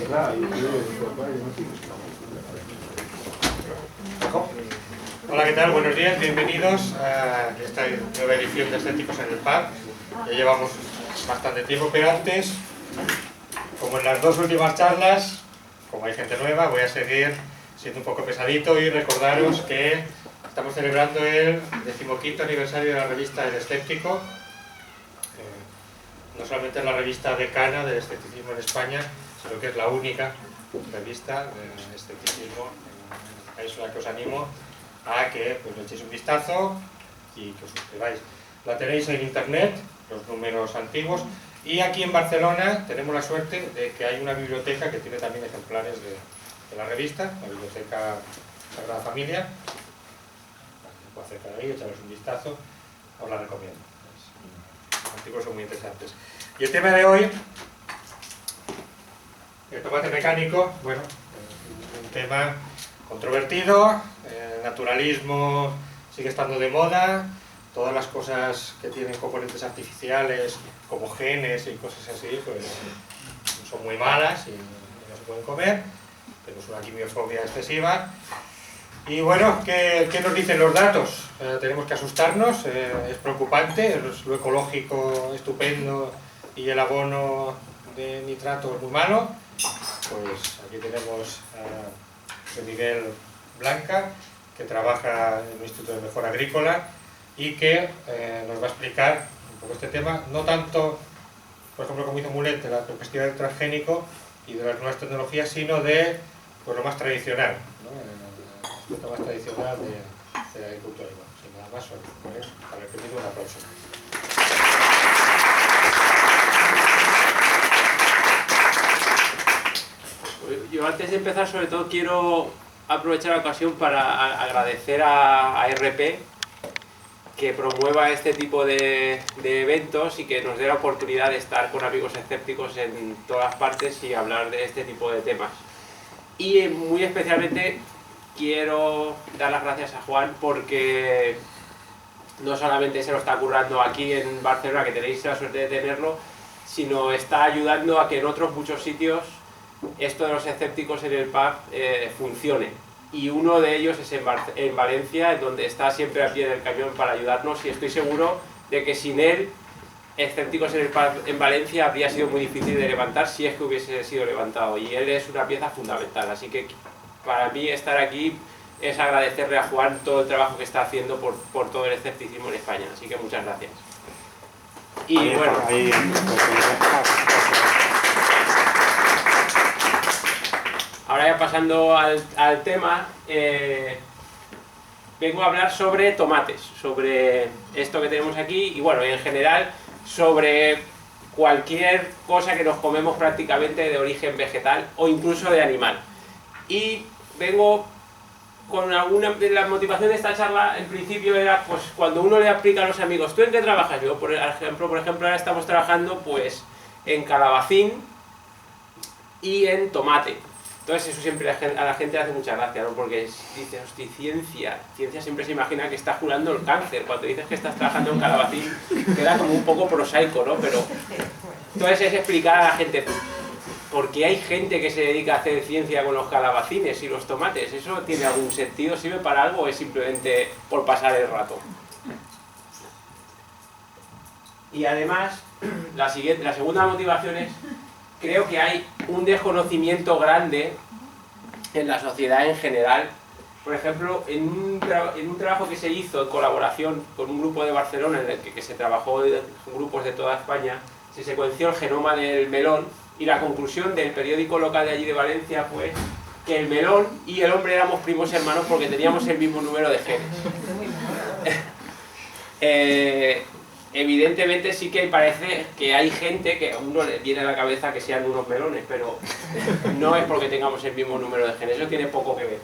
Hola, ¿qué tal? Buenos días, bienvenidos a esta nueva edición de Escépticos en el Pub. Ya llevamos bastante tiempo, pero antes, como en las dos últimas charlas, como hay gente nueva, voy a seguir siendo un poco pesadito y recordaros que estamos celebrando el 15º aniversario de la revista El Escéptico. No solamente es la revista decana del escepticismo en España, sino que es la única revista de escepticismo en este país, a la que os animo a que pues, le echéis un vistazo y que os suscribáis. La tenéis en internet, los números antiguos, y aquí en Barcelona tenemos la suerte de que hay una biblioteca que tiene también ejemplares de la revista, la Biblioteca Sagrada Familia. Se puede acercar ahí, echaros un vistazo, os la recomiendo. Los artículos son muy interesantes. Y el tema de hoy, el tomate mecánico, bueno, un tema controvertido, el naturalismo sigue estando de moda, todas las cosas que tienen componentes artificiales, como genes y cosas así, pues son muy malas y no se pueden comer, tenemos una quimiofobia excesiva. Y bueno, ¿qué nos dicen los datos? Tenemos que asustarnos, es preocupante, lo ecológico estupendo y el abono de nitrato es muy malo. Pues aquí tenemos a José Miguel Blanca, que trabaja en el Instituto de Mejora Agrícola y que nos va a explicar un poco este tema, no tanto, por ejemplo, como hizo Mulet, de la perspectiva del transgénico y de las nuevas tecnologías, sino de pues, lo más tradicional, ¿no? Lo más tradicional de la agricultura. Sin nada más, para el pedido un aplauso. Yo antes de empezar, sobre todo, quiero aprovechar la ocasión para agradecer a RP que promueva este tipo de eventos y que nos dé la oportunidad de estar con amigos escépticos en todas partes y hablar de este tipo de temas. Y muy especialmente quiero dar las gracias a Juan porque no solamente se lo está currando aquí en Barcelona, que tenéis la suerte de tenerlo, sino está ayudando a que en otros muchos sitios esto de los escépticos en el pub funcione. Y uno de ellos es en Valencia, en donde está siempre a pie del cañón para ayudarnos, y estoy seguro de que sin él, Escépticos en el pub en Valencia habría sido muy difícil de levantar si es que hubiese sido levantado, y él es una pieza fundamental. Así que para mí estar aquí es agradecerle a Juan todo el trabajo que está haciendo por todo el escepticismo en España. Así que muchas gracias. Y bueno, ahora ya pasando al tema, vengo a hablar sobre tomates, sobre esto que tenemos aquí y bueno, en general sobre cualquier cosa que nos comemos prácticamente de origen vegetal o incluso de animal. Y vengo con alguna de las motivaciones de esta charla. En principio era pues cuando uno le explica a los amigos, ¿tú en qué trabajas? Yo por ejemplo ahora estamos trabajando pues en calabacín y en tomate. Entonces eso siempre a la gente le hace mucha gracia, ¿no? Porque dices, hostia, ciencia siempre se imagina que estás curando el cáncer. Cuando dices que estás trabajando en calabacín queda como un poco prosaico, ¿no? Pero entonces es explicar a la gente por qué hay gente que se dedica a hacer ciencia con los calabacines y los tomates. ¿Eso tiene algún sentido? ¿Sirve para algo o es simplemente por pasar el rato? Y además, la segunda motivación es: creo que hay un desconocimiento grande en la sociedad en general. Por ejemplo, en un trabajo que se hizo en colaboración con un grupo de Barcelona, en el que se trabajó en grupos de toda España, se secuenció el genoma del melón, y la conclusión del periódico local de allí de Valencia fue que el melón y el hombre éramos primos hermanos porque teníamos el mismo número de genes. Evidentemente sí que parece que hay gente que a uno le viene a la cabeza que sean unos melones, pero no es porque tengamos el mismo número de genes, eso tiene poco que ver.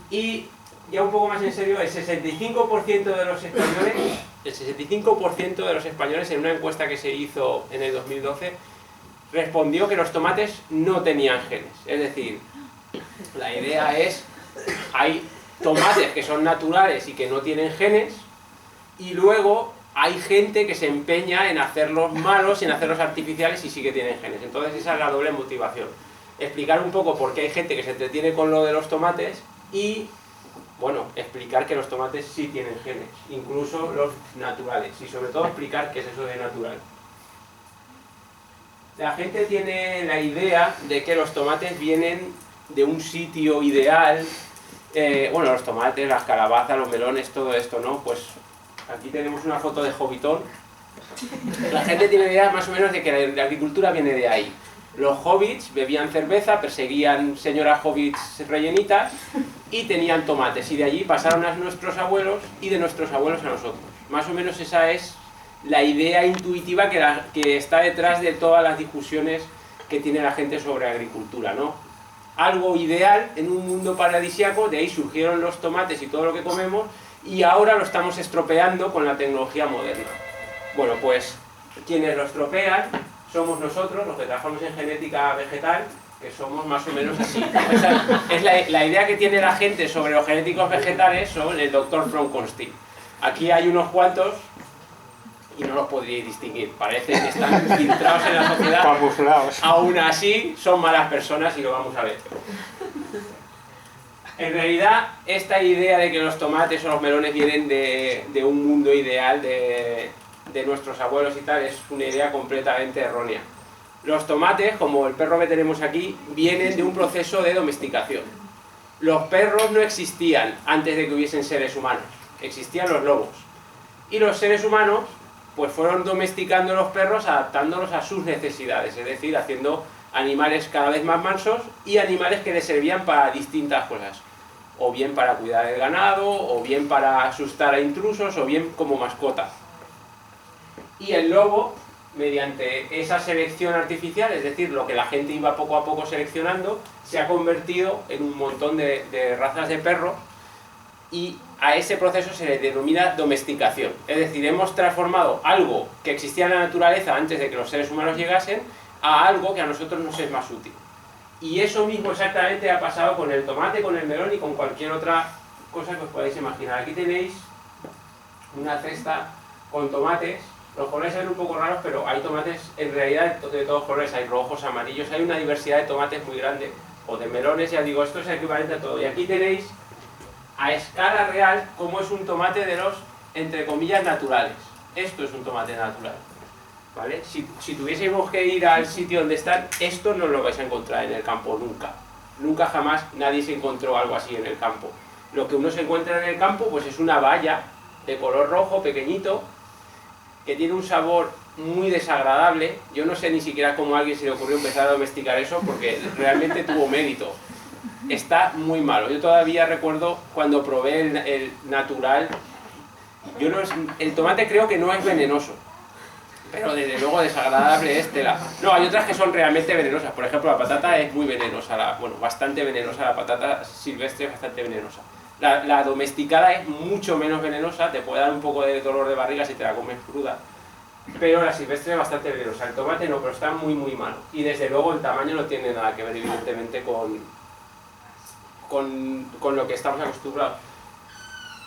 Y ya un poco más en serio, el 65% de los españoles en una encuesta que se hizo en el 2012 respondió que los tomates no tenían genes. Es decir, la idea es, hay tomates que son naturales y que no tienen genes, y luego hay gente que se empeña en hacerlos malos y en hacerlos artificiales y sí que tienen genes. Entonces esa es la doble motivación. explicar un poco por qué hay gente que se entretiene con lo de los tomates y, bueno, explicar que los tomates sí tienen genes, incluso los naturales, y sobre todo explicar qué es eso de natural. La gente tiene la idea de que los tomates vienen de un sitio ideal, bueno, los tomates, las calabazas, los melones, todo esto, ¿no? Pues aquí tenemos una foto de Hobbiton. La gente tiene idea más o menos de que la agricultura viene de ahí. Los hobbits bebían cerveza, perseguían señoras hobbits rellenitas y tenían tomates. Y de allí pasaron a nuestros abuelos y de nuestros abuelos a nosotros. Más o menos esa es la idea intuitiva que está detrás de todas las discusiones que tiene la gente sobre agricultura, ¿no? Algo ideal en un mundo paradisíaco, de ahí surgieron los tomates y todo lo que comemos, y ahora lo estamos estropeando con la tecnología moderna. Bueno, pues quienes lo estropean somos nosotros, los que trabajamos en genética vegetal, que somos más o menos así. Esa es la idea que tiene la gente sobre los genéticos vegetales, son el Dr. Frankenstein. Aquí hay unos cuantos y no los podríais distinguir, parece que están infiltrados en la sociedad. Camuflados. Aún así son malas personas y lo vamos a ver. En realidad, esta idea de que los tomates o los melones vienen de un mundo ideal de nuestros abuelos y tal, es una idea completamente errónea. Los tomates, como el perro que tenemos aquí, vienen de un proceso de domesticación. Los perros no existían antes de que hubiesen seres humanos, existían los lobos. Y los seres humanos pues fueron domesticando los perros, adaptándolos a sus necesidades, es decir, haciendo animales cada vez más mansos y animales que les servían para distintas cosas, o bien para cuidar del ganado, o bien para asustar a intrusos, o bien como mascota. Y el lobo, mediante esa selección artificial, es decir, lo que la gente iba poco a poco seleccionando, se ha convertido en un montón de razas de perro, y a ese proceso se le denomina domesticación. Es decir, hemos transformado algo que existía en la naturaleza antes de que los seres humanos llegasen a algo que a nosotros nos es más útil. Y eso mismo exactamente ha pasado con el tomate, con el melón y con cualquier otra cosa que os podáis imaginar. Aquí tenéis una cesta con tomates. Los colores se ven un poco raros, pero hay tomates en realidad de todos colores. Hay rojos, amarillos, hay una diversidad de tomates muy grande. O de melones, ya digo, esto es equivalente a todo. Y aquí tenéis a escala real cómo es un tomate de los, entre comillas, naturales. Esto es un tomate natural, ¿vale? Si tuviésemos que ir al sitio donde están, esto no lo vais a encontrar en el campo nunca. Nunca jamás nadie se encontró algo así en el campo. Lo que uno se encuentra en el campo pues es una baya de color rojo, pequeñito, que tiene un sabor muy desagradable. Yo no sé ni siquiera cómo a alguien se le ocurrió empezar a domesticar eso, porque realmente tuvo mérito. Está muy malo. Yo todavía recuerdo cuando probé el natural. El tomate creo que no es venenoso, pero desde luego desagradable es tela. No, hay otras que son realmente venenosas. Por ejemplo, la patata es muy venenosa, bueno, bastante venenosa. La patata silvestre es bastante venenosa. La domesticada es mucho menos venenosa, te puede dar un poco de dolor de barriga si te la comes cruda, pero la silvestre es bastante venenosa. El tomate no, pero está muy muy malo. Y desde luego el tamaño no tiene nada que ver evidentemente con lo que estamos acostumbrados.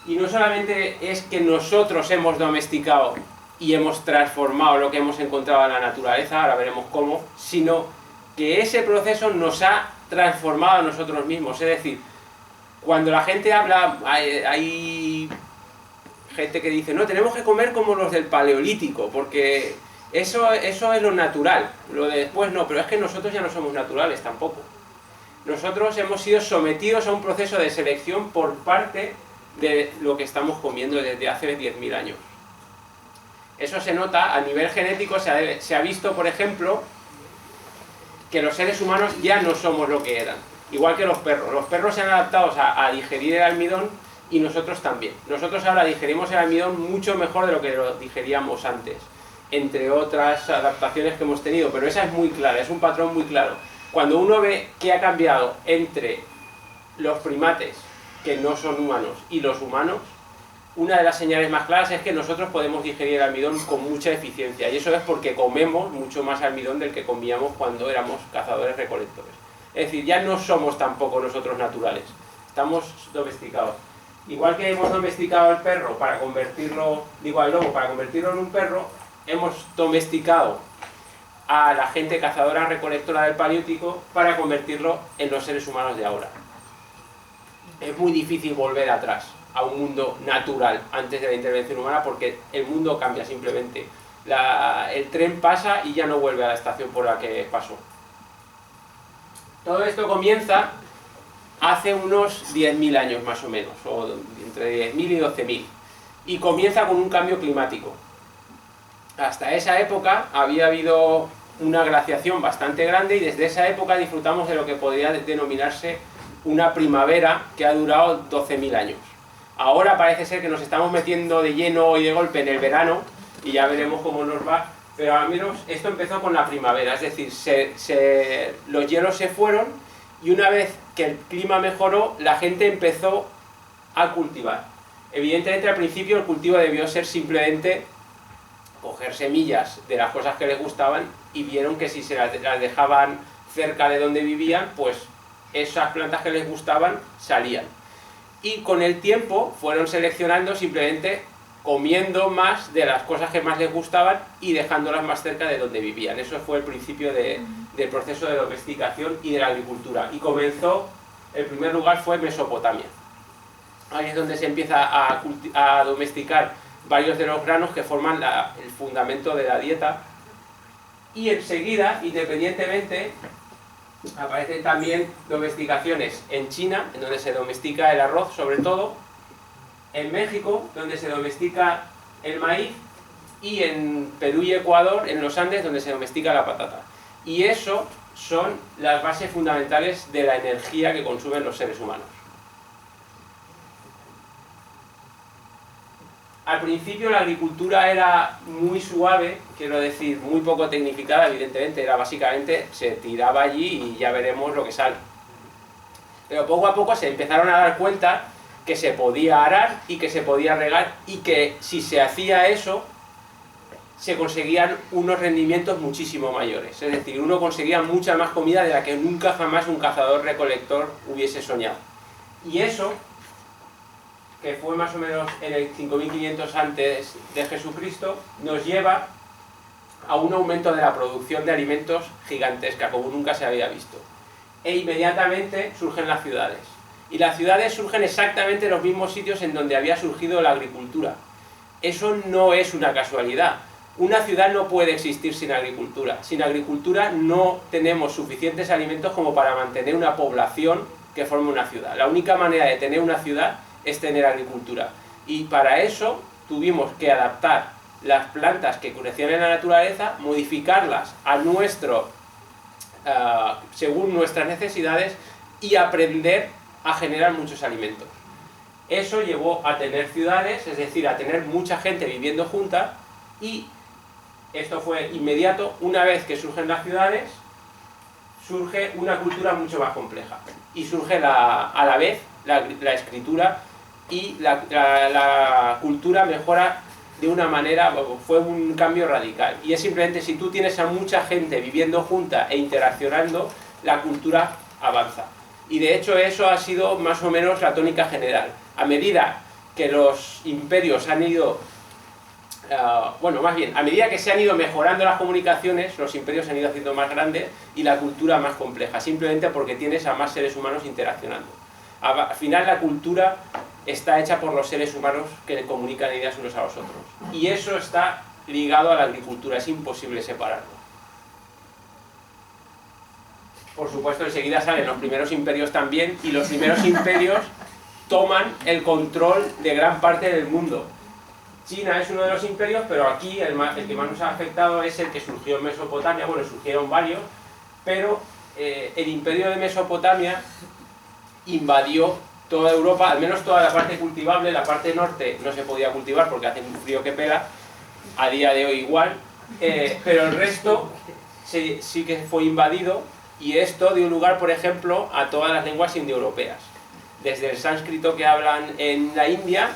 Y no solamente es que nosotros hemos domesticado y hemos transformado lo que hemos encontrado en la naturaleza, ahora veremos cómo, sino que ese proceso nos ha transformado a nosotros mismos. Es decir, cuando la gente habla, hay gente que dice, no, tenemos que comer como los del Paleolítico, porque eso es lo natural, lo de después no, pero es que nosotros ya no somos naturales tampoco. Nosotros hemos sido sometidos a un proceso de selección por parte de lo que estamos comiendo desde hace 10.000 años. Eso se nota a nivel genético, se ha visto, por ejemplo, que los seres humanos ya no somos lo que eran. Igual que los perros. Los perros se han adaptado a digerir el almidón y nosotros también. Nosotros ahora digerimos el almidón mucho mejor de lo que lo digeríamos antes, entre otras adaptaciones que hemos tenido, pero esa es muy clara, es un patrón muy claro. Cuando uno ve qué ha cambiado entre los primates, que no son humanos, y los humanos, una de las señales más claras es que nosotros podemos digerir el almidón con mucha eficiencia, y eso es porque comemos mucho más almidón del que comíamos cuando éramos cazadores-recolectores. Es decir, ya no somos tampoco nosotros naturales, estamos domesticados. Igual que hemos domesticado al perro para convertirlo, digo al lobo, para convertirlo en un perro, hemos domesticado a la gente cazadora recolectora del Paleolítico para convertirlo en los seres humanos de ahora. Es muy difícil volver atrás a un mundo natural antes de la intervención humana porque el mundo cambia simplemente. El tren pasa y ya no vuelve a la estación por la que pasó. Todo esto comienza hace unos 10.000 años más o menos, o entre 10.000 y 12.000, y comienza con un cambio climático. Hasta esa época había habido una glaciación bastante grande y desde esa época disfrutamos de lo que podría denominarse una primavera que ha durado 12.000 años. Ahora parece ser que nos estamos metiendo de lleno y de golpe en el verano y ya veremos cómo nos va, pero al menos esto empezó con la primavera, es decir, los hielos se fueron y una vez que el clima mejoró, la gente empezó a cultivar. Evidentemente al principio el cultivo debió ser simplemente coger semillas de las cosas que les gustaban y vieron que si se las dejaban cerca de donde vivían, pues esas plantas que les gustaban salían. Y con el tiempo fueron seleccionando simplemente comiendo más de las cosas que más les gustaban y dejándolas más cerca de donde vivían. Eso fue el principio del proceso de domesticación y de la agricultura. Y comenzó, el primer lugar fue Mesopotamia. Ahí es donde se empieza a domesticar varios de los granos que forman el fundamento de la dieta. Y enseguida, independientemente, aparecen también domesticaciones en China, en donde se domestica el arroz sobre todo, en México, donde se domestica el maíz, y en Perú y Ecuador, en los Andes, donde se domestica la patata. Y eso son las bases fundamentales de la energía que consumen los seres humanos. Al principio la agricultura era muy suave, quiero decir, muy poco tecnificada, evidentemente, era básicamente, se tiraba allí y ya veremos lo que sale. Pero poco a poco se empezaron a dar cuenta que se podía arar y que se podía regar y que si se hacía eso, se conseguían unos rendimientos muchísimo mayores. Es decir, uno conseguía mucha más comida de la que nunca jamás un cazador-recolector hubiese soñado. Y eso, que fue más o menos en el 5500 antes de Jesucristo, nos lleva a un aumento de la producción de alimentos gigantesca, como nunca se había visto. E inmediatamente surgen las ciudades. Y las ciudades surgen exactamente en los mismos sitios en donde había surgido la agricultura. Eso no es una casualidad. Una ciudad no puede existir sin agricultura. Sin agricultura no tenemos suficientes alimentos como para mantener una población que forme una ciudad. La única manera de tener una ciudad es tener agricultura. Y para eso tuvimos que adaptar las plantas que crecían en la naturaleza, modificarlas a según nuestras necesidades y aprender a generar muchos alimentos. Eso llevó a tener ciudades, es decir, a tener mucha gente viviendo junta, y esto fue inmediato. Una vez que surgen las ciudades, surge una cultura mucho más compleja y surge a la vez la escritura, y la cultura mejora de una manera, fue un cambio radical. Y es simplemente si tú tienes a mucha gente viviendo junta e interaccionando, la cultura avanza. Y de hecho eso ha sido más o menos la tónica general. A medida que los imperios han ido, a medida que se han ido mejorando las comunicaciones, los imperios se han ido haciendo más grandes y la cultura más compleja, simplemente porque tienes a más seres humanos interaccionando. Al final la cultura está hecha por los seres humanos que comunican ideas unos a los otros. Y eso está ligado a la agricultura, es imposible separarlo. Por supuesto, enseguida salen los primeros imperios también, y los primeros imperios toman el control de gran parte del mundo. China es uno de los imperios, pero aquí el que más nos ha afectado es el que surgió en Mesopotamia. Bueno, surgieron varios, pero el imperio de Mesopotamia invadió toda Europa, al menos toda la parte cultivable. La parte norte no se podía cultivar porque hace un frío que pela, a día de hoy igual, pero el resto sí que fue invadido, y esto dio lugar, por ejemplo, a todas las lenguas indoeuropeas, desde el sánscrito que hablan en la India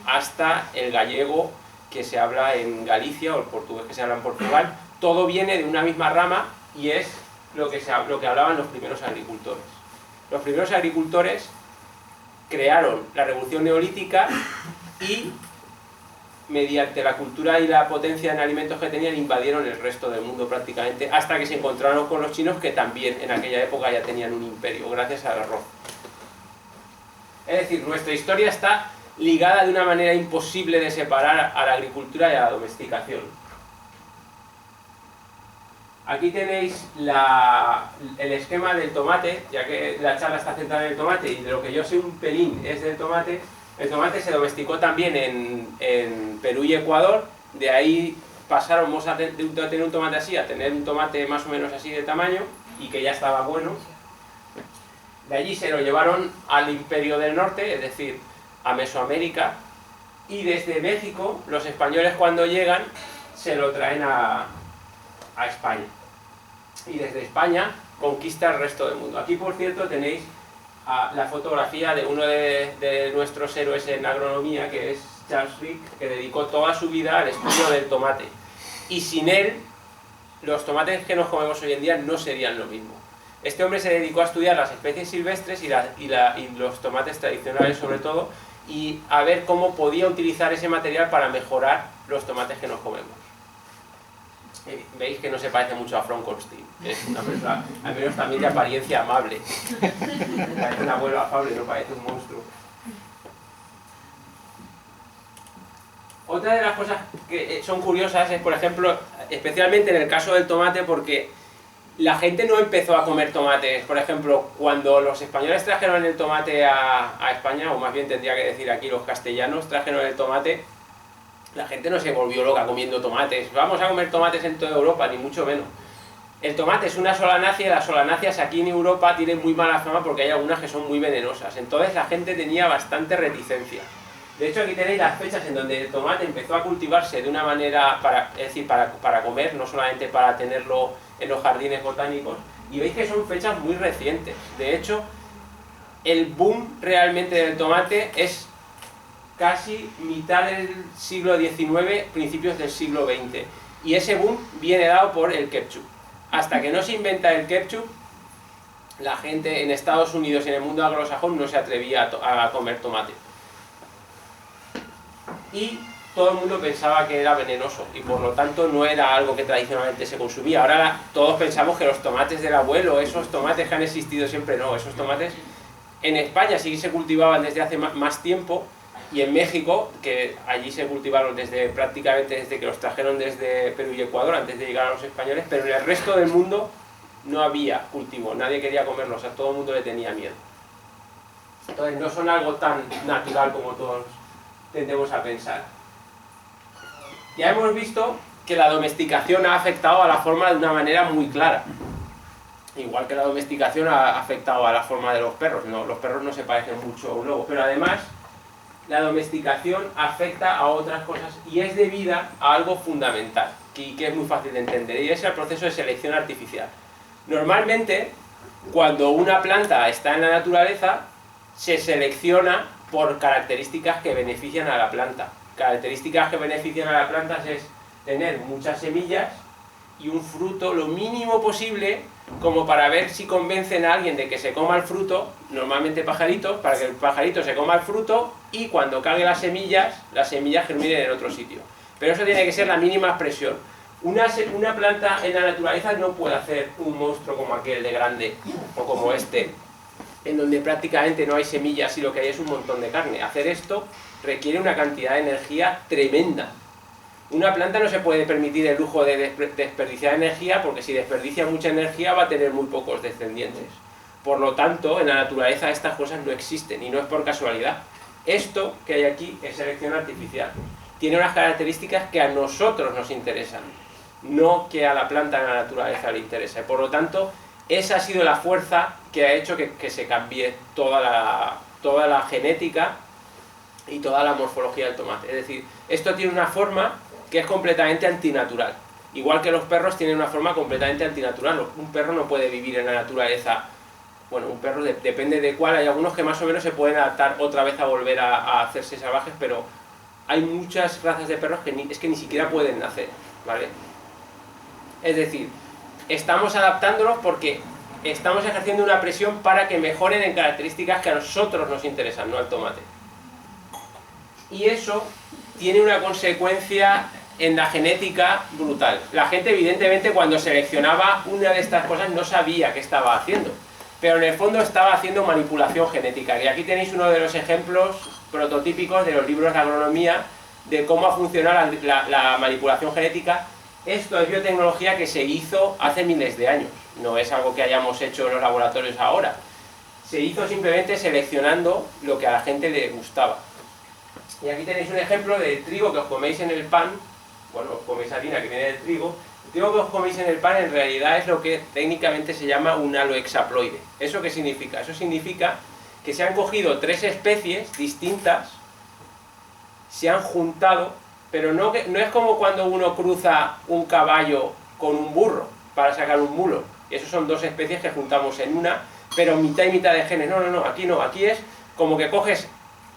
hasta el gallego que se habla en Galicia, o el portugués que se habla en Portugal. Todo viene de una misma rama y es lo que hablaban los primeros agricultores. Los primeros agricultores crearon la revolución neolítica y mediante la cultura y la potencia en alimentos que tenían, invadieron el resto del mundo prácticamente, hasta que se encontraron con los chinos, que también en aquella época ya tenían un imperio, gracias al arroz. Es decir, nuestra historia está ligada de una manera imposible de separar a la agricultura y a la domesticación. Aquí tenéis el esquema del tomate, ya que la charla está centrada en el tomate, y de lo que yo sé un pelín es del tomate. El tomate se domesticó también en Perú y Ecuador, de ahí pasamos a tener un tomate así, a tener un tomate más o menos así de tamaño, y que ya estaba bueno. De allí se lo llevaron al Imperio del Norte, es decir, a Mesoamérica, y desde México, los españoles cuando llegan, se lo traen a España. Y desde España conquista el resto del mundo. Aquí, por cierto, tenéis la fotografía de uno de nuestros héroes en agronomía, que es Charles Crick, que dedicó toda su vida al estudio del tomate. Y sin él, los tomates que nos comemos hoy en día no serían lo mismo. Este hombre se dedicó a estudiar las especies silvestres y los tomates tradicionales sobre todo, y a ver cómo podía utilizar ese material para mejorar los tomates que nos comemos. Veis que no se parece mucho a Frankenstein, es una persona, al menos también de apariencia amable. Parece un abuelo afable, no parece un monstruo. Otra de las cosas que son curiosas es, por ejemplo, especialmente en el caso del tomate, porque la gente no empezó a comer tomates. Por ejemplo, cuando los españoles trajeron el tomate a España, o más bien tendría que decir aquí los castellanos trajeron el tomate, la gente no se volvió loca comiendo tomates. Vamos a comer tomates en toda Europa, ni mucho menos. El tomate es una solanácea, y las solanáceas aquí en Europa tienen muy mala fama porque hay algunas que son muy venenosas. Entonces la gente tenía bastante reticencia. De hecho, aquí tenéis las fechas en donde el tomate empezó a cultivarse de una manera, para comer, no solamente para tenerlo en los jardines botánicos, y veis que son fechas muy recientes. De hecho, el boom realmente del tomate es casi mitad del siglo XIX, principios del siglo XX. Y ese boom viene dado por el ketchup. Hasta que no se inventa el ketchup, la gente en Estados Unidos y en el mundo anglosajón no se atrevía a comer tomate. Y todo el mundo pensaba que era venenoso, y por lo tanto no era algo que tradicionalmente se consumía. Ahora todos pensamos que los tomates del abuelo, esos tomates que han existido siempre, no. Esos tomates en España sí se cultivaban desde hace más tiempo, y en México, que allí se cultivaron prácticamente desde que los trajeron desde Perú y Ecuador, antes de llegar a los españoles, pero en el resto del mundo no había cultivo, nadie quería comerlos, a todo el mundo le tenía miedo. Entonces no son algo tan natural como todos tendemos a pensar. Ya hemos visto que la domesticación ha afectado a la forma de una manera muy clara. Igual que la domesticación ha afectado a la forma de los perros. No, los perros no se parecen mucho a un lobo, pero además la domesticación afecta a otras cosas y es debida a algo fundamental, que es muy fácil de entender, y es el proceso de selección artificial. Normalmente, cuando una planta está en la naturaleza, se selecciona por características que benefician a la planta. Características que benefician a la planta es tener muchas semillas y un fruto lo mínimo posible, como para ver si convencen a alguien de que se coma el fruto, normalmente pajaritos, para que el pajarito se coma el fruto y cuando cague las semillas germinen en otro sitio. Pero eso tiene que ser la mínima expresión. Una planta en la naturaleza no puede hacer un monstruo como aquel de grande, o como este, en donde prácticamente no hay semillas y lo que hay es un montón de carne. Hacer esto requiere una cantidad de energía tremenda. Una planta no se puede permitir el lujo de desperdiciar energía, porque si desperdicia mucha energía va a tener muy pocos descendientes. Por lo tanto, en la naturaleza estas cosas no existen, y no es por casualidad. Esto que hay aquí es selección artificial. Tiene unas características que a nosotros nos interesan, no que a la planta en la naturaleza le interesa. Y por lo tanto, esa ha sido la fuerza que ha hecho que se cambie toda la genética y toda la morfología del tomate. Es decir, esto tiene una forma que es completamente antinatural. Igual que los perros tienen una forma completamente antinatural. Un perro no puede vivir en la naturaleza. Bueno, un perro depende de cuál. Hay algunos que más o menos se pueden adaptar otra vez a volver a hacerse salvajes, pero hay muchas razas de perros que ni siquiera pueden nacer, ¿vale? Es decir, estamos adaptándolos porque estamos ejerciendo una presión para que mejoren en características que a nosotros nos interesan, no al tomate. Y eso tiene una consecuencia en la genética brutal. La gente, evidentemente, cuando seleccionaba una de estas cosas no sabía qué estaba haciendo, pero en el fondo estaba haciendo manipulación genética. Y aquí tenéis uno de los ejemplos prototípicos de los libros de agronomía de cómo ha funcionado la manipulación genética. Esto es biotecnología que se hizo hace miles de años, no es algo que hayamos hecho en los laboratorios ahora. Se hizo simplemente seleccionando lo que a la gente le gustaba. Y aquí tenéis un ejemplo de trigo que os coméis en el pan. Bueno, os coméis harina que viene del trigo. El trigo que os coméis en el pan en realidad es lo que técnicamente se llama un alohexaploide. ¿Eso qué significa? Eso significa que se han cogido 3 especies distintas, se han juntado, pero no es como cuando uno cruza un caballo con un burro para sacar un mulo. Esos son 2 especies que juntamos en una, pero mitad y mitad de genes. No, aquí es como que coges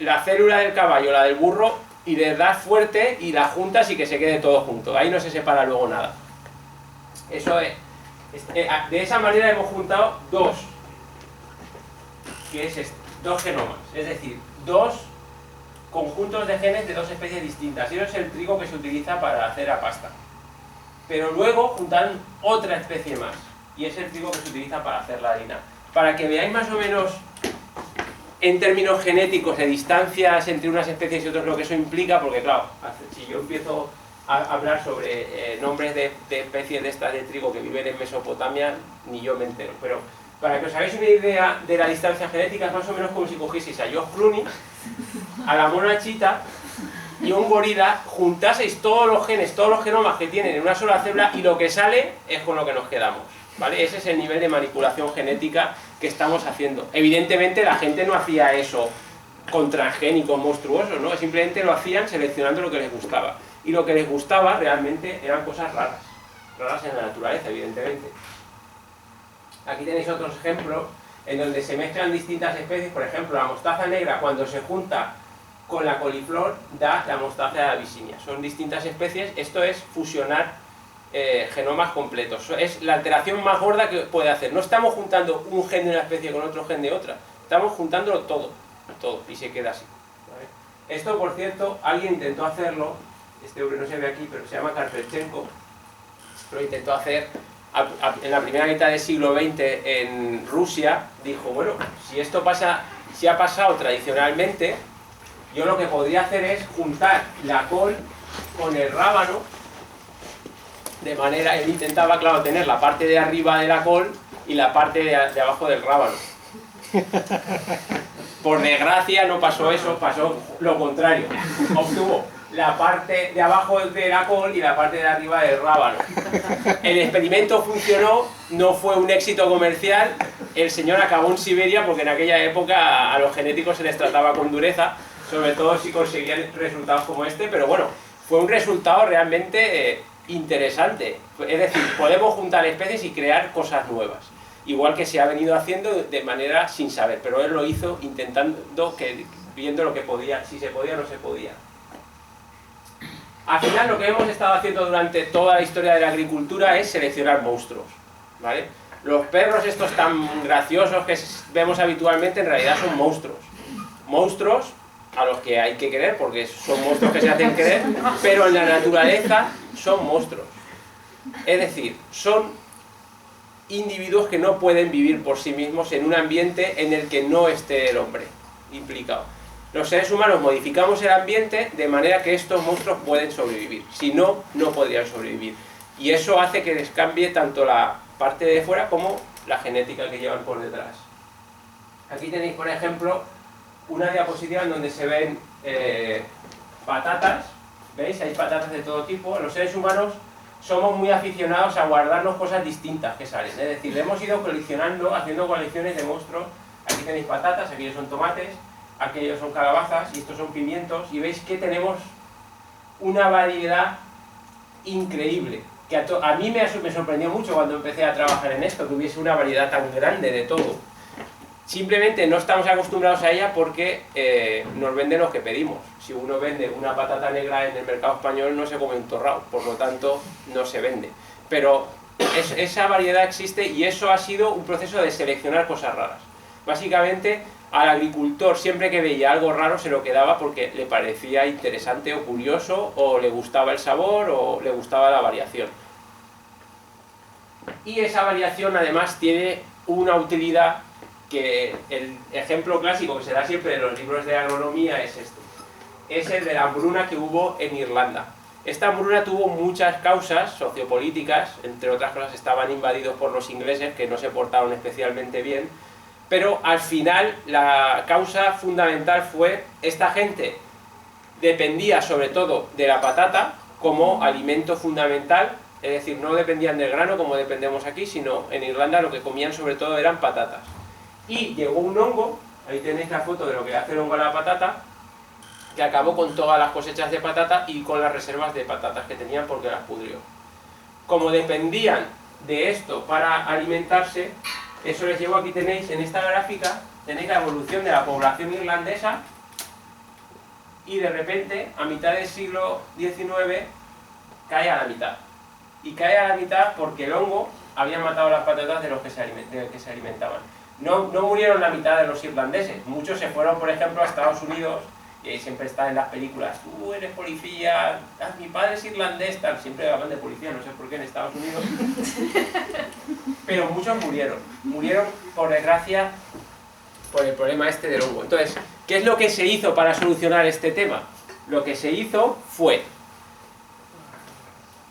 la célula del caballo, la del burro, y le das fuerte y la juntas y que se quede todo junto. Ahí no se separa luego nada. Eso es. De esa manera hemos juntado 2 genomas, es decir, 2 conjuntos de genes de 2 especies distintas. Y eso es el trigo que se utiliza para hacer la pasta. Pero luego juntan otra especie más, y es el trigo que se utiliza para hacer la harina. Para que veáis más o menos en términos genéticos de distancias entre unas especies y otras lo que eso implica, porque claro, si yo empiezo a hablar sobre nombres de especies de estas de trigo que viven en Mesopotamia, ni yo me entero. Pero para que os hagáis una idea de la distancia genética, es más o menos como si cogieseis a George Clooney, a la mona chita y a un gorila, juntaseis todos los genes, todos los genomas que tienen en una sola célula, y lo que sale es con lo que nos quedamos, ¿vale? Ese es el nivel de manipulación genética que estamos haciendo. Evidentemente la gente no hacía eso con transgénicos monstruosos, ¿no? Simplemente lo hacían seleccionando lo que les gustaba. Y lo que les gustaba realmente eran cosas raras en la naturaleza, evidentemente. Aquí tenéis otros ejemplos en donde se mezclan distintas especies. Por ejemplo, la mostaza negra, cuando se junta con la coliflor, da la mostaza de Abisinia. Son distintas especies. Esto es fusionar genomas completos. Es la alteración más gorda que puede hacer. No estamos juntando un gen de una especie con otro gen de otra. Estamos juntándolo todo, y se queda así, ¿vale? Esto, por cierto, alguien intentó hacerlo. Este hombre no se ve aquí, pero se llama Karpelchenko. Lo intentó hacer en la primera mitad del siglo XX en Rusia. Dijo, bueno, si esto pasa, si ha pasado tradicionalmente, yo lo que podría hacer es juntar la col con el rábano, de manera, él intentaba, claro, tener la parte de arriba de la col y la parte de abajo del rábano. Por desgracia no pasó eso, pasó lo contrario. Obtuvo la parte de abajo de la col y la parte de arriba del rábano. El experimento funcionó, no fue un éxito comercial. El señor acabó en Siberia porque en aquella época a los genéticos se les trataba con dureza, sobre todo si conseguían resultados como este, pero bueno, fue un resultado realmente interesante. Es decir, podemos juntar especies y crear cosas nuevas, igual que se ha venido haciendo de manera sin saber, pero él lo hizo intentando, viendo lo que podía, si se podía o no se podía. Al final lo que hemos estado haciendo durante toda la historia de la agricultura es seleccionar monstruos, ¿vale? Los perros estos tan graciosos que vemos habitualmente en realidad son monstruos. Monstruos a los que hay que querer, porque son monstruos que se hacen querer, pero en la naturaleza son monstruos. Es decir, son individuos que no pueden vivir por sí mismos en un ambiente en el que no esté el hombre implicado. Los seres humanos modificamos el ambiente de manera que estos monstruos pueden sobrevivir. Si no, no podrían sobrevivir. Y eso hace que les cambie tanto la parte de fuera como la genética que llevan por detrás. Aquí tenéis, por ejemplo, una diapositiva en donde se ven patatas. ¿Veis? Hay patatas de todo tipo. Los seres humanos somos muy aficionados a guardarnos cosas distintas que salen. Es decir, hemos ido coleccionando, haciendo colecciones de monstruos. Aquí tenéis patatas, aquí son tomates, aquellos son calabazas y estos son pimientos, y veis que tenemos una variedad increíble, que a mí me sorprendió mucho cuando empecé a trabajar en esto, que hubiese una variedad tan grande de todo. Simplemente no estamos acostumbrados a ella porque nos venden lo que pedimos. Si uno vende una patata negra en el mercado español no se come un torrao, por lo tanto no se vende. Pero esa variedad existe y eso ha sido un proceso de seleccionar cosas raras. Básicamente al agricultor siempre que veía algo raro se lo quedaba porque le parecía interesante o curioso, o le gustaba el sabor, o le gustaba la variación. Y esa variación además tiene una utilidad que el ejemplo clásico que se da siempre en los libros de agronomía es este. Es el de la hambruna que hubo en Irlanda. Esta hambruna tuvo muchas causas sociopolíticas, entre otras cosas estaban invadidos por los ingleses que no se portaron especialmente bien, pero al final la causa fundamental fue esta gente dependía sobre todo de la patata como alimento fundamental, es decir, no dependían del grano como dependemos aquí, sino en Irlanda lo que comían sobre todo eran patatas. Y llegó un hongo, ahí tenéis la foto de lo que hace el hongo a la patata, que acabó con todas las cosechas de patata y con las reservas de patatas que tenían porque las pudrió. Como dependían de esto para alimentarse, eso les llevó, aquí tenéis en esta gráfica, tenéis la evolución de la población irlandesa y de repente, a mitad del siglo XIX, cae a la mitad. Y cae a la mitad porque el hongo había matado las patatas de los que se alimentaban. No murieron la mitad de los irlandeses, muchos se fueron, por ejemplo, a Estados Unidos, y ahí siempre está en las películas, tú eres policía, mi padre es irlandés, tal, siempre hablan de policía, no sé por qué en Estados Unidos. Pero muchos murieron por desgracia por el problema este del hongo. Entonces, ¿qué es lo que se hizo para solucionar este tema? Lo que se hizo fue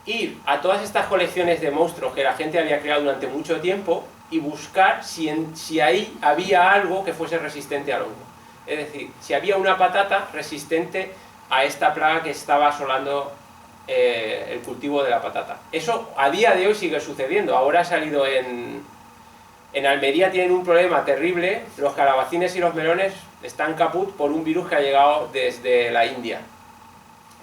ir a todas estas colecciones de monstruos que la gente había creado durante mucho tiempo y buscar si ahí había algo que fuese resistente al hongo. Es decir, si había una patata resistente a esta plaga que estaba asolando el cultivo de la patata. Eso a día de hoy sigue sucediendo. Ahora ha salido en Almería, tienen un problema terrible, los calabacines y los melones están caput por un virus que ha llegado desde la India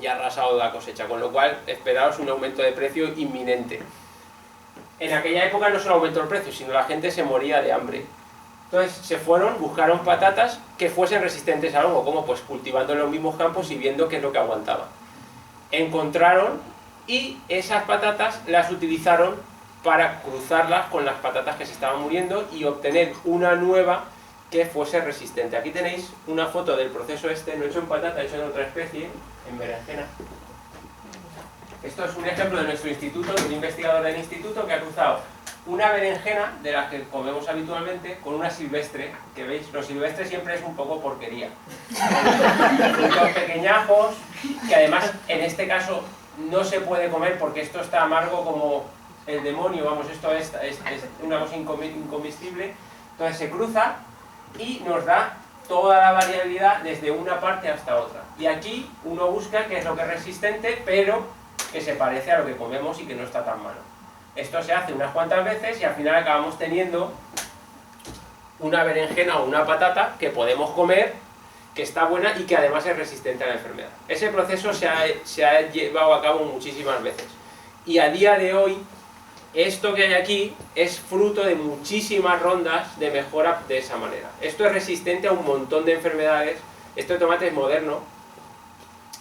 y ha arrasado la cosecha, con lo cual esperaos un aumento de precio inminente. En aquella época no solo aumentó el precio, sino la gente se moría de hambre. Entonces se fueron, buscaron patatas que fuesen resistentes al hongo, como pues cultivando en los mismos campos y viendo qué es lo que aguantaba. Encontraron y esas patatas las utilizaron para cruzarlas con las patatas que se estaban muriendo y obtener una nueva que fuese resistente. Aquí tenéis una foto del proceso este, no hecho en patata, hecho en otra especie, en berenjena. Esto es un ejemplo de nuestro instituto, de un investigador del instituto que ha cruzado una berenjena de las que comemos habitualmente con una silvestre, que veis, lo silvestre siempre es un poco porquería. Frutos pequeñajos, que además en este caso no se puede comer porque esto está amargo como el demonio, vamos, esto es una cosa incomestible. Entonces se cruza y nos da toda la variabilidad desde una parte hasta otra. Y aquí uno busca qué es lo que es resistente, pero que se parece a lo que comemos y que no está tan malo. Esto se hace unas cuantas veces y al final acabamos teniendo una berenjena o una patata que podemos comer, que está buena y que además es resistente a la enfermedad. Ese proceso se ha llevado a cabo muchísimas veces. Y a día de hoy, esto que hay aquí es fruto de muchísimas rondas de mejora de esa manera. Esto es resistente a un montón de enfermedades. Este tomate es moderno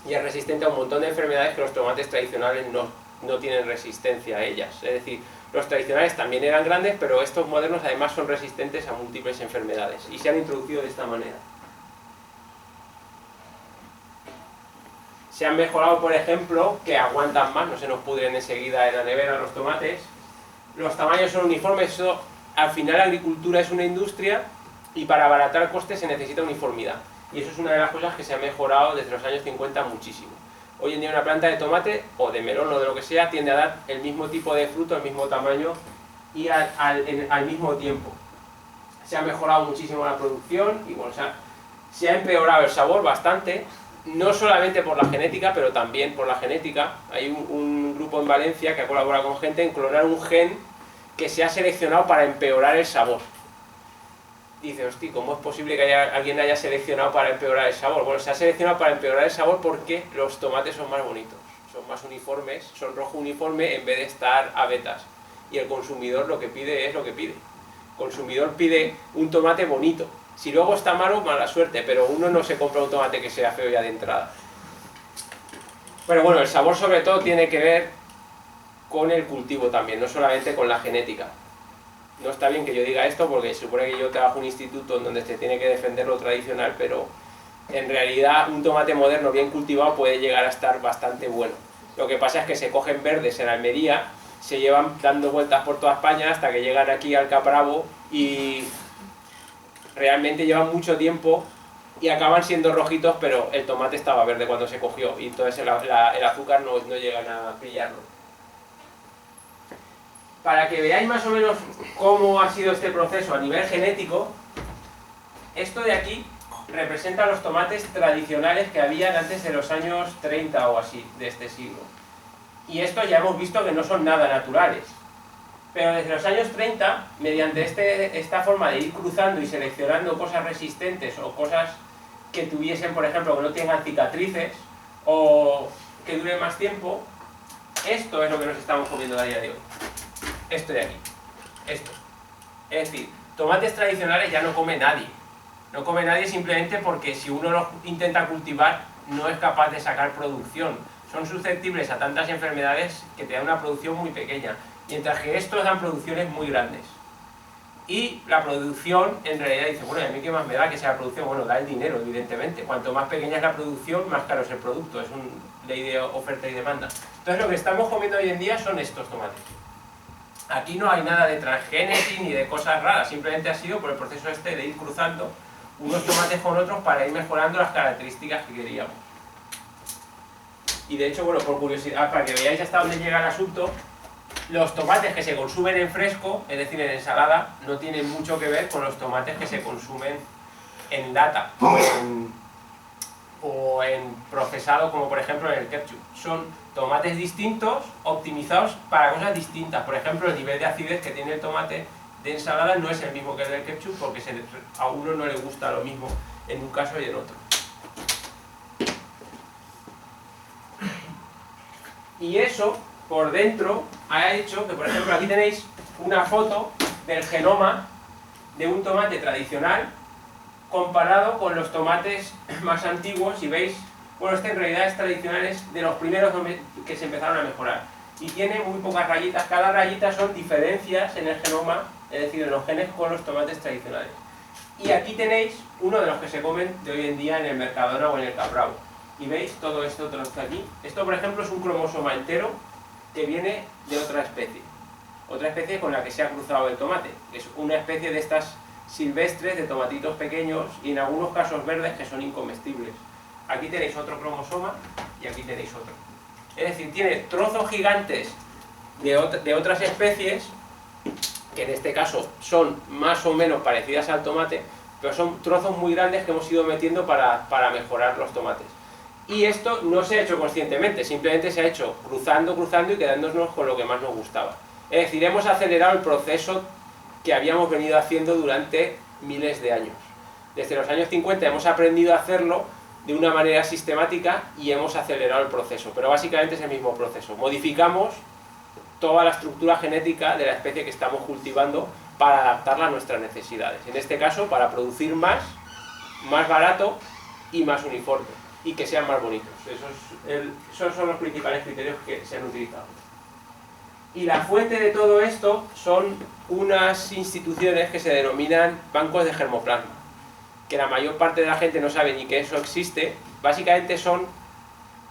y es resistente a un montón de enfermedades que los tomates tradicionales no tienen resistencia a ellas. Es decir, los tradicionales también eran grandes, pero estos modernos además son resistentes a múltiples enfermedades y se han introducido de esta manera. Se han mejorado, por ejemplo, que aguantan más, no se nos pudren enseguida en la nevera los tomates. Los tamaños son uniformes. Eso, al final la agricultura es una industria y para abaratar costes se necesita uniformidad. Y eso es una de las cosas que se ha mejorado desde los años 50 muchísimo. Hoy en día una planta de tomate o de melón o de lo que sea tiende a dar el mismo tipo de fruto, el mismo tamaño y al mismo tiempo. Se ha mejorado muchísimo la producción y bueno, se ha empeorado el sabor bastante, no solamente por la genética, pero también por la genética. Hay un grupo en Valencia que ha colaborado con gente en clonar un gen que se ha seleccionado para empeorar el sabor. Dice, hostia, ¿cómo es posible que alguien haya seleccionado para empeorar el sabor? Bueno, se ha seleccionado para empeorar el sabor porque los tomates son más bonitos, son más uniformes, son rojo uniforme en vez de estar a vetas. Y el consumidor lo que pide es lo que pide. El consumidor pide un tomate bonito. Si luego está malo, mala suerte, pero uno no se compra un tomate que sea feo ya de entrada. Pero bueno, el sabor sobre todo tiene que ver con el cultivo también, no solamente con la genética. no está bien que yo diga esto porque se supone que yo trabajo en un instituto en donde se tiene que defender lo tradicional, pero en realidad un tomate moderno bien cultivado puede llegar a estar bastante bueno. Lo que pasa es que se cogen verdes en Almería, se llevan dando vueltas por toda España hasta que llegan aquí al Capravo y realmente llevan mucho tiempo y acaban siendo rojitos, pero el tomate estaba verde cuando se cogió y entonces el azúcar no llegan a pillarlo. Para que veáis más o menos cómo ha sido este proceso a nivel genético, esto de aquí representa los tomates tradicionales que habían antes de los años 30 o así, de este siglo. Y esto ya hemos visto que no son nada naturales. Pero desde los años 30, mediante esta forma de ir cruzando y seleccionando cosas resistentes o cosas que tuviesen, por ejemplo, que no tengan cicatrices o que duren más tiempo, esto es lo que nos estamos comiendo a día de hoy. Esto de aquí, esto. Es decir, tomates tradicionales ya no come nadie. No come nadie simplemente porque si uno los intenta cultivar no es capaz de sacar producción. Son susceptibles a tantas enfermedades que te dan una producción muy pequeña, mientras que estos dan producciones muy grandes. Y la producción, en realidad, dice, bueno, ¿y a mí qué más me da que sea la producción? Bueno, da el dinero, evidentemente. Cuanto más pequeña es la producción, más caro es el producto. Es una ley de oferta y demanda. Entonces, lo que estamos comiendo hoy en día son estos tomates. Aquí no hay nada de transgénesis ni de cosas raras, simplemente ha sido por el proceso este de ir cruzando unos tomates con otros para ir mejorando las características que queríamos. Y de hecho, bueno, por curiosidad, para que veáis hasta dónde llega el asunto, los tomates que se consumen en fresco, es decir, en ensalada, no tienen mucho que ver con los tomates que se consumen en lata o en procesado, como por ejemplo en el ketchup. Son tomates distintos, optimizados para cosas distintas. Por ejemplo, el nivel de acidez que tiene el tomate de ensalada no es el mismo que el del ketchup porque a uno no le gusta lo mismo en un caso y en otro. Y eso, por dentro, ha hecho que, por ejemplo, aquí tenéis una foto del genoma de un tomate tradicional comparado con los tomates más antiguos, y veis, bueno, este en realidad es tradicional, es de los primeros que se empezaron a mejorar. Y tiene muy pocas rayitas, cada rayita son diferencias en el genoma, es decir, en los genes con los tomates tradicionales. Y aquí tenéis uno de los que se comen de hoy en día en el Mercadona o en el Capravo. Y veis todo esto otro está aquí. Esto, por ejemplo, es un cromosoma entero que viene de otra especie con la que se ha cruzado el tomate. Es una especie de estas silvestres de tomatitos pequeños y en algunos casos verdes que son incomestibles. Aquí tenéis otro cromosoma y aquí tenéis otro. Es decir, tiene trozos gigantes de otras especies que en este caso son más o menos parecidas al tomate, pero son trozos muy grandes que hemos ido metiendo para mejorar los tomates. Y esto no se ha hecho conscientemente, simplemente se ha hecho cruzando y quedándonos con lo que más nos gustaba. Es decir, hemos acelerado el proceso que habíamos venido haciendo durante miles de años. Desde los años 50 hemos aprendido a hacerlo de una manera sistemática y hemos acelerado el proceso, pero básicamente es el mismo proceso. Modificamos toda la estructura genética de la especie que estamos cultivando para adaptarla a nuestras necesidades. En este caso, para producir más barato y más uniforme, y que sean más bonitos. Esos son los principales criterios que se han utilizado. Y la fuente de todo esto son unas instituciones que se denominan bancos de germoplasma, que la mayor parte de la gente no sabe ni que eso existe. Básicamente son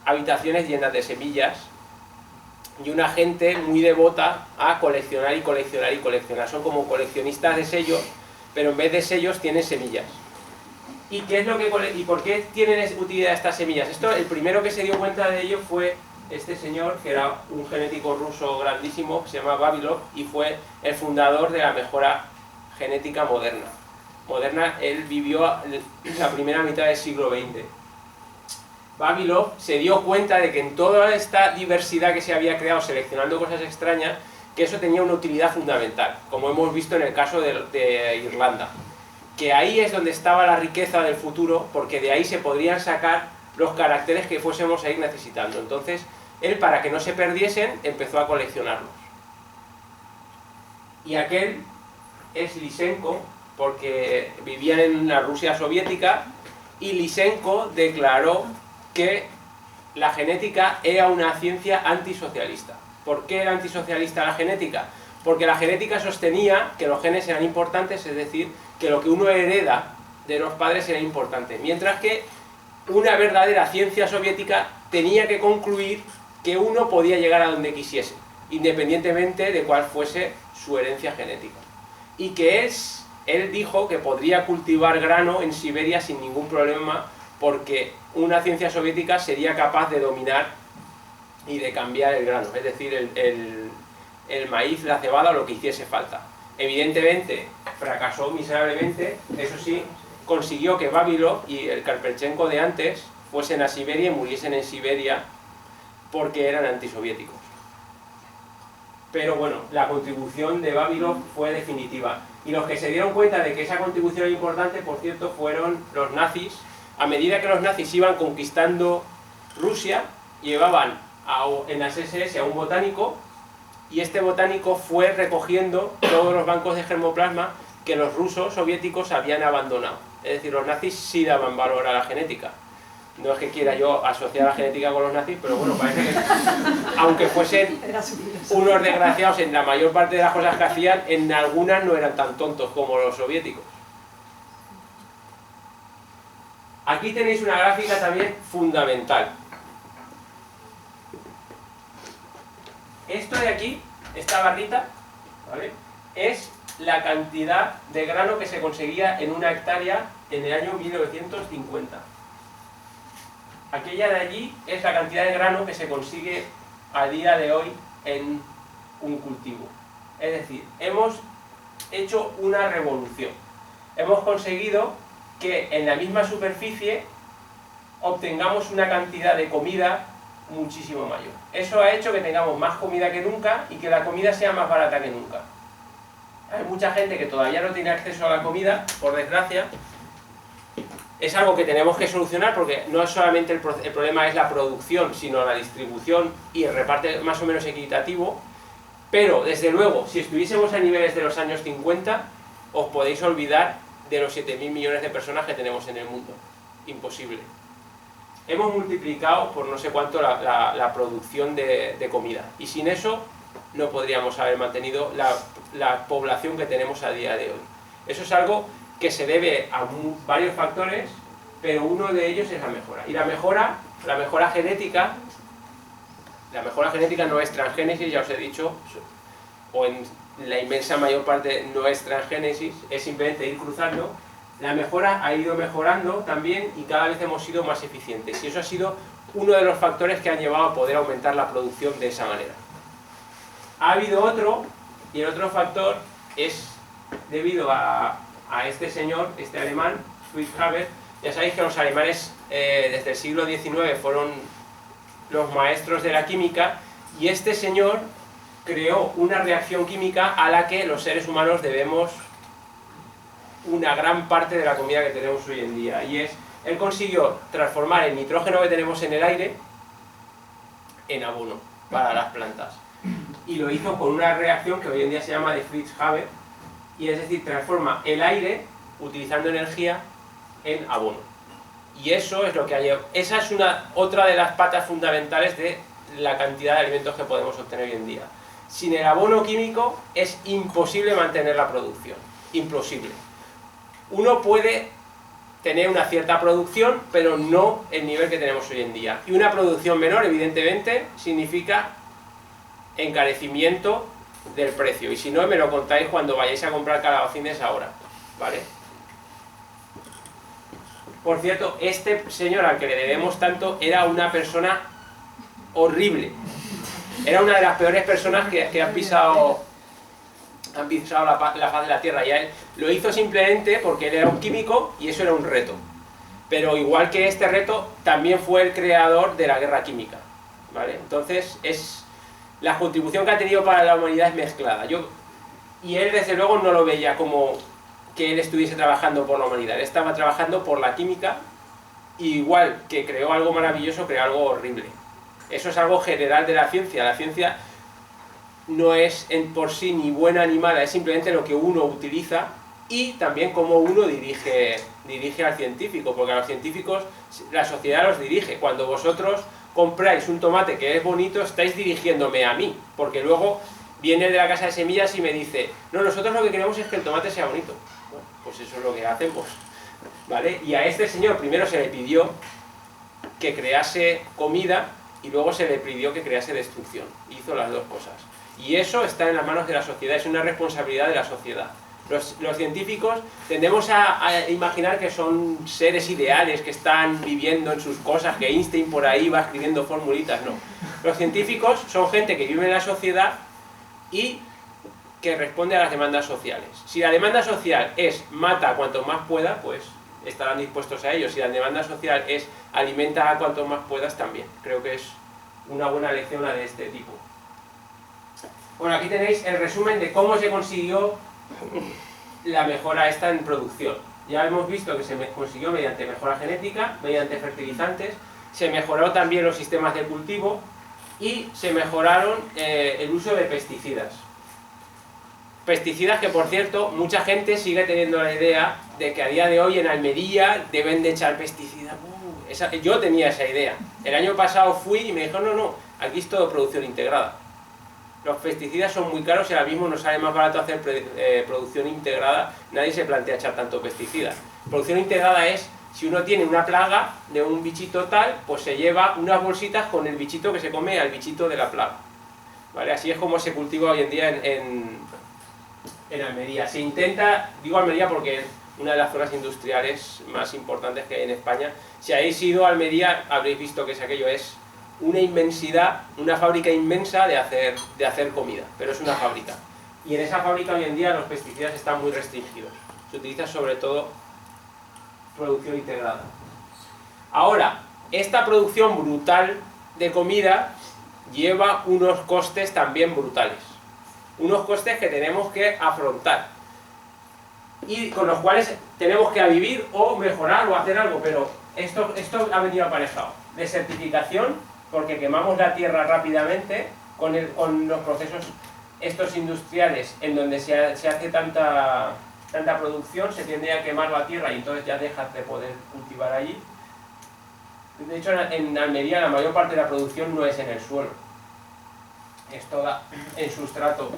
habitaciones llenas de semillas y una gente muy devota a coleccionar y coleccionar y coleccionar. Son como coleccionistas de sellos, pero en vez de sellos tienen semillas. ¿Y qué es lo que y por qué tienen utilidad estas semillas? El primero que se dio cuenta de ello fue este señor, que era un genético ruso grandísimo, que se llama Vavilov, y fue el fundador de la mejora genética moderna. Él vivió la primera mitad del siglo XX. Vavilov se dio cuenta de que en toda esta diversidad que se había creado seleccionando cosas extrañas, que eso tenía una utilidad fundamental, como hemos visto en el caso de Irlanda. Que ahí es donde estaba la riqueza del futuro, porque de ahí se podrían sacar los caracteres que fuésemos a ir necesitando. Entonces, él, para que no se perdiesen, empezó a coleccionarlos. Y aquel es Lysenko, porque vivían en la Rusia soviética, y Lysenko declaró que la genética era una ciencia antisocialista. ¿Por qué era antisocialista la genética? porque la genética sostenía que los genes eran importantes, es decir, que lo que uno hereda de los padres era importante, mientras que una verdadera ciencia soviética tenía que concluir que uno podía llegar a donde quisiese, independientemente de cuál fuese su herencia genética. Y que él dijo que podría cultivar grano en Siberia sin ningún problema, porque una ciencia soviética sería capaz de dominar y de cambiar el grano, es decir, el maíz, la cebada o lo que hiciese falta. Evidentemente fracasó miserablemente, eso sí, consiguió que Vavilov y el Karpelchenko de antes fuesen a Siberia y muriesen en Siberia porque eran antisoviéticos. Pero bueno, la contribución de Vavilov fue definitiva. Y los que se dieron cuenta de que esa contribución era importante, por cierto, fueron los nazis. A medida que los nazis iban conquistando Rusia, llevaban en las SS a un botánico, y este botánico fue recogiendo todos los bancos de germoplasma que los rusos soviéticos habían abandonado. Es decir, los nazis sí daban valor a la genética. No es que quiera yo asociar la genética con los nazis, pero bueno, parece que aunque fuesen unos desgraciados en la mayor parte de las cosas que hacían, en algunas no eran tan tontos como los soviéticos. Aquí tenéis una gráfica también fundamental. Esto de aquí, esta barrita, ¿vale?, es la cantidad de grano que se conseguía en una hectárea en el año 1950. Aquella de allí es la cantidad de grano que se consigue a día de hoy en un cultivo. Es decir, hemos hecho una revolución. Hemos conseguido que en la misma superficie obtengamos una cantidad de comida muchísimo mayor. Eso ha hecho que tengamos más comida que nunca y que la comida sea más barata que nunca. Hay mucha gente que todavía no tiene acceso a la comida, por desgracia. Es algo que tenemos que solucionar porque no es solamente el problema es la producción, sino la distribución y el reparte más o menos equitativo. Pero, desde luego, si estuviésemos a niveles de los años 50, os podéis olvidar de los 7.000 millones de personas que tenemos en el mundo. Imposible. Hemos multiplicado por no sé cuánto la producción de comida. Y sin eso no podríamos haber mantenido la población que tenemos a día de hoy. Eso es algo que se debe a varios factores, pero uno de ellos es la mejora. Y la mejora genética no es transgénesis, ya os he dicho, o en la inmensa mayor parte no es transgénesis, es simplemente ir cruzando. La mejora ha ido mejorando también y cada vez hemos sido más eficientes. Y eso ha sido uno de los factores que han llevado a poder aumentar la producción de esa manera. Ha habido otro, y el otro factor es debido a este señor, este alemán, Fritz Haber. Ya sabéis que los alemanes desde el siglo XIX fueron los maestros de la química, y este señor creó una reacción química a la que los seres humanos debemos una gran parte de la comida que tenemos hoy en día, y él consiguió transformar el nitrógeno que tenemos en el aire en abono para las plantas, y lo hizo con una reacción que hoy en día se llama de Fritz Haber, y es decir, transforma el aire, utilizando energía, en abono. Y eso es lo que hay. Esa es otra de las patas fundamentales de la cantidad de alimentos que podemos obtener hoy en día. Sin el abono químico es imposible mantener la producción. Imposible. Uno puede tener una cierta producción, pero no el nivel que tenemos hoy en día. Y una producción menor, evidentemente, significa encarecimiento del precio. Y si no, me lo contáis cuando vayáis a comprar calabacines ahora, ¿vale? Por cierto, este señor al que le debemos tanto era una persona horrible. Era una de las peores personas que han pisado la faz de la Tierra. Y él lo hizo simplemente porque él era un químico y eso era un reto. Pero igual que este reto, también fue el creador de la guerra química, ¿vale? Entonces, la contribución que ha tenido para la humanidad es mezclada. Y él, desde luego, no lo veía como que él estuviese trabajando por la humanidad. Él estaba trabajando por la química, y igual que creó algo maravilloso, creó algo horrible. Eso es algo general de la ciencia. La ciencia no es por sí ni buena ni mala, es simplemente lo que uno utiliza y también cómo uno dirige al científico, porque a los científicos la sociedad los dirige. Cuando vosotros compráis un tomate que es bonito, estáis dirigiéndome a mí, porque luego viene el de la casa de semillas y me dice, no, nosotros lo que queremos es que el tomate sea bonito. Bueno, pues eso es lo que hacemos, ¿vale? Y a este señor primero se le pidió que crease comida y luego se le pidió que crease destrucción. Hizo las dos cosas. Y eso está en las manos de la sociedad, es una responsabilidad de la sociedad. Los científicos tendemos a imaginar que son seres ideales que están viviendo en sus cosas, que Einstein por ahí va escribiendo formulitas, no. Los científicos son gente que vive en la sociedad y que responde a las demandas sociales. Si la demanda social es mata cuanto más pueda, pues estarán dispuestos a ello. Si la demanda social es alimenta a cuanto más puedas, también. Creo que es una buena lección la de este tipo. Bueno, aquí tenéis el resumen de cómo se consiguió la mejora esta en producción. Ya hemos visto que se consiguió mediante mejora genética, mediante fertilizantes, se mejoró también los sistemas de cultivo y se mejoraron el uso de pesticidas. Pesticidas que, por cierto, mucha gente sigue teniendo la idea de que a día de hoy en Almería deben de echar pesticidas. Yo tenía esa idea. El año pasado fui y me dijo, no, aquí es todo producción integrada. Los pesticidas son muy caros y ahora mismo nos sale más barato hacer producción integrada. Nadie se plantea echar tanto pesticida. Producción integrada es, si uno tiene una plaga de un bichito tal, pues se lleva unas bolsitas con el bichito que se come al bichito de la plaga. ¿Vale? Así es como se cultiva hoy en día en Almería. Se intenta, digo Almería porque es una de las zonas industriales más importantes que hay en España. Si habéis ido a Almería, habréis visto que aquello es una inmensidad, una fábrica inmensa de hacer comida, pero es una fábrica. Y en esa fábrica hoy en día los pesticidas están muy restringidos. Se utiliza sobre todo producción integrada. Ahora, esta producción brutal de comida lleva unos costes también brutales. Unos costes que tenemos que afrontar y con los cuales tenemos que vivir o mejorar o hacer algo, pero esto ha venido aparejado. Desertificación, porque quemamos la tierra rápidamente con los procesos estos industriales en donde se hace tanta producción, se tiende a quemar la tierra y entonces ya dejas de poder cultivar allí. De hecho, en Almería la mayor parte de la producción no es en el suelo, es toda en sustrato